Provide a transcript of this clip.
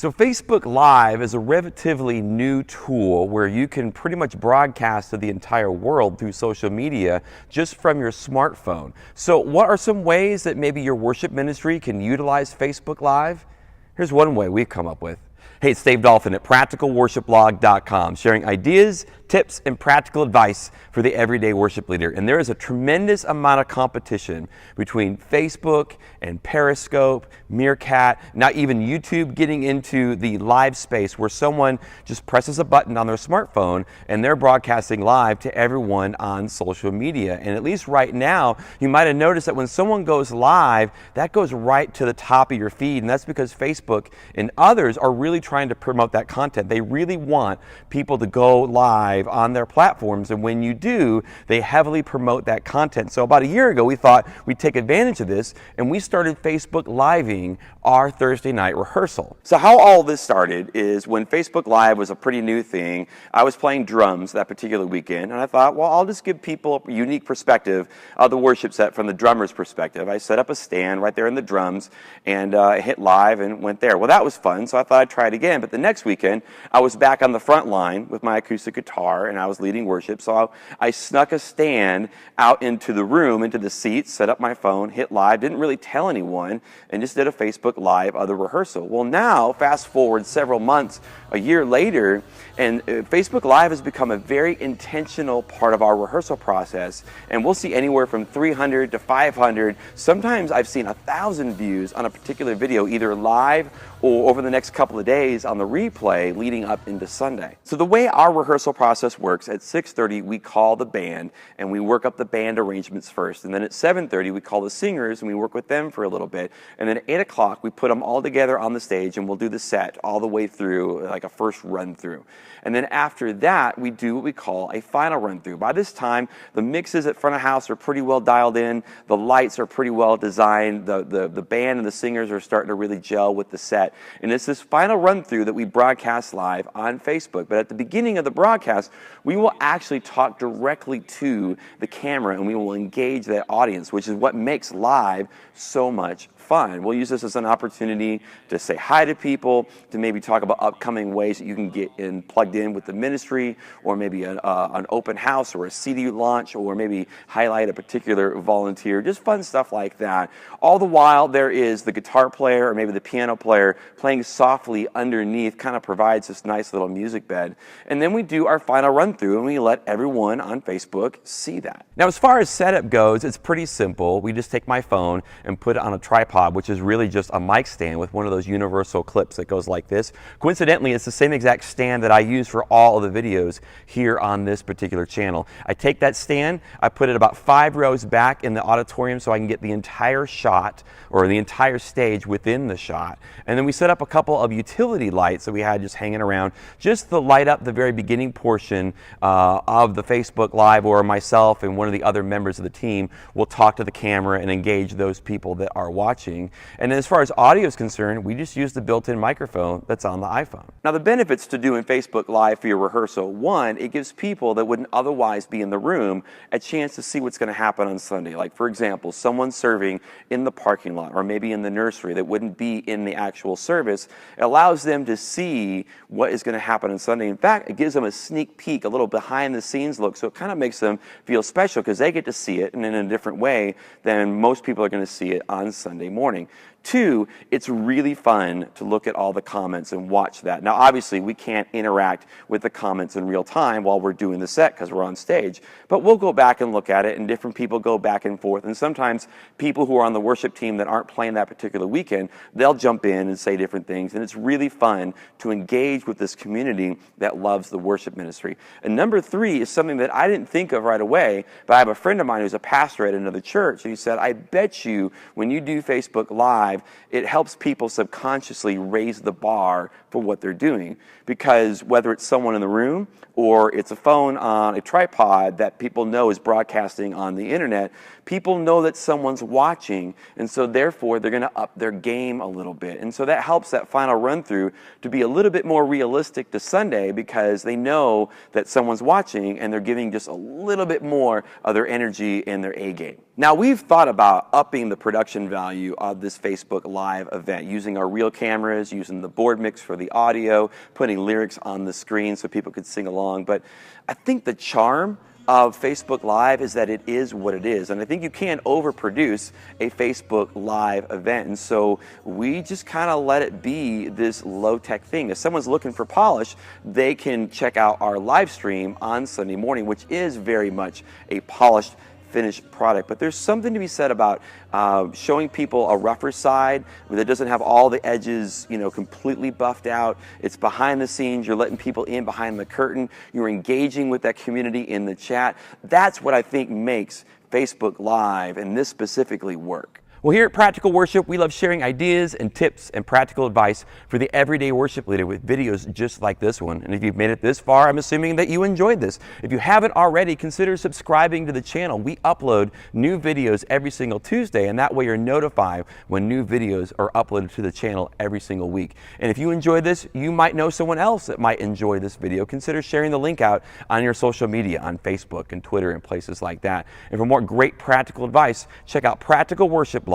So Facebook Live is a relatively new tool where you can pretty much broadcast to the entire world through social media just from your smartphone. So what are some ways that maybe your worship ministry can utilize Facebook Live? Here's one way we've come up with. Hey, it's Dave Dolphin at practicalworshipblog.com, sharing ideas, tips, and practical advice for the everyday worship leader. And there is a tremendous amount of competition between Facebook and Periscope, Meerkat, not even YouTube getting into the live space where someone just presses a button on their smartphone and they're broadcasting live to everyone on social media. And at least right now, you might have noticed that when someone goes live, that goes right to the top of your feed. And that's because Facebook and others are really trying to promote that content. They really want people to go live on their platforms, and when you do, they heavily promote that content. So about a year ago, we thought we'd take advantage of this, and we started Facebook Living our Thursday night rehearsal. So how all this started is when Facebook Live was a pretty new thing, I was playing drums that particular weekend, and I thought, well, I'll just give people a unique perspective of the worship set from the drummer's perspective. I set up a stand right there in the drums, and hit live and went there. Well, that was fun, so I thought I'd try it again. But the next weekend, I was back on the front line with my acoustic guitar, and I was leading worship. So I snuck a stand out into the room, into the seats, set up my phone, hit live, didn't really tell anyone, and just did a Facebook Live other rehearsal. Well, now, fast forward several months, a year later, and Facebook Live has become a very intentional part of our rehearsal process, and we'll see anywhere from 300 to 500. Sometimes I've seen 1,000 views on a particular video, either live or over the next couple of days on the replay leading up into Sunday. So the way our rehearsal process works, at 6:30 we call the band and we work up the band arrangements first, and then at 7:30 we call the singers and we work with them for a little bit, and then at 8 o'clock we put them all together on the stage and we'll do the set all the way through, like a first run through. And then after that we do what we call a final run through. By this time the mixes at front of house are pretty well dialed in, the lights are pretty well designed, the band and the singers are starting to really gel with the set. And it's this final run through that we broadcast live on Facebook. But at the beginning of the broadcast, we will actually talk directly to the camera and we will engage that audience, which is what makes live so much fun. We'll use this as an opportunity to say hi to people, to maybe talk about upcoming ways that you can get in plugged in with the ministry, or maybe an open house or a CD launch, or maybe highlight a particular volunteer, just fun stuff like that. All the while there is the guitar player or maybe the piano player playing softly underneath, kind of provides this nice little music bed. And then we do our final run through and we let everyone on Facebook see that. Now as far as setup goes, it's pretty simple. We just take my phone and put it on a tripod, which is really just a mic stand with one of those universal clips that goes like this. Coincidentally, it's the same exact stand that I use for all of the videos here on this particular channel. I take that stand, I put it about 5 rows back in the auditorium so I can get the entire shot or the entire stage within the shot. And then we set up a couple of utility lights that we had just hanging around just to light up the very beginning portion of the Facebook Live, or myself and one of the other members of the team will talk to the camera and engage those people that are watching. And as far as audio is concerned, we just use the built-in microphone that's on the iPhone. Now the benefits to doing Facebook Live for your rehearsal: one, it gives people that wouldn't otherwise be in the room a chance to see what's going to happen on Sunday. Like for example, someone serving in the parking lot or maybe in the nursery that wouldn't be in the actual service. It allows them to see what is going to happen on Sunday. In fact, it gives them a sneak peek, a little behind the scenes look, so it kind of makes them feel special because they get to see it and in a different way than most people are going to see it on Sunday morning. Two, it's really fun to look at all the comments and watch that. Now, obviously, we can't interact with the comments in real time while we're doing the set because we're on stage, but we'll go back and look at it, and different people go back and forth. And sometimes people who are on the worship team that aren't playing that particular weekend, they'll jump in and say different things, and it's really fun to engage with this community that loves the worship ministry. And number three is something that I didn't think of right away, but I have a friend of mine who's a pastor at another church, and he said, I bet you when you do Facebook Live, it helps people subconsciously raise the bar for what they're doing, because whether it's someone in the room or it's a phone on a tripod that people know is broadcasting on the internet, people know that someone's watching, and so therefore they're going to up their game a little bit. And so that helps that final run through to be a little bit more realistic to Sunday, because they know that someone's watching and they're giving just a little bit more of their energy and their A game. Now we've thought about upping the production value of this Facebook Facebook Live event, using our real cameras, using the board mix for the audio, putting lyrics on the screen so people could sing along. But I think the charm of Facebook Live is that it is what it is, and I think you can't overproduce a Facebook Live event, and so we just kind of let it be this low-tech thing. If someone's looking for polish, they can check out our live stream on Sunday morning, which is very much a polished, finished product. But there's something to be said about showing people a rougher side that doesn't have all the edges, you know, completely buffed out. It's behind the scenes. You're letting people in behind the curtain. You're engaging with that community in the chat. That's what I think makes Facebook Live, and this specifically, work. Well, here at Practical Worship, we love sharing ideas and tips and practical advice for the everyday worship leader with videos just like this one. And if you've made it this far, I'm assuming that you enjoyed this. If you haven't already, consider subscribing to the channel. We upload new videos every single Tuesday, and that way you're notified when new videos are uploaded to the channel every single week. And if you enjoy this, you might know someone else that might enjoy this video. Consider sharing the link out on your social media, on Facebook and Twitter and places like that. And for more great practical advice, check out practicalworshipblog.com.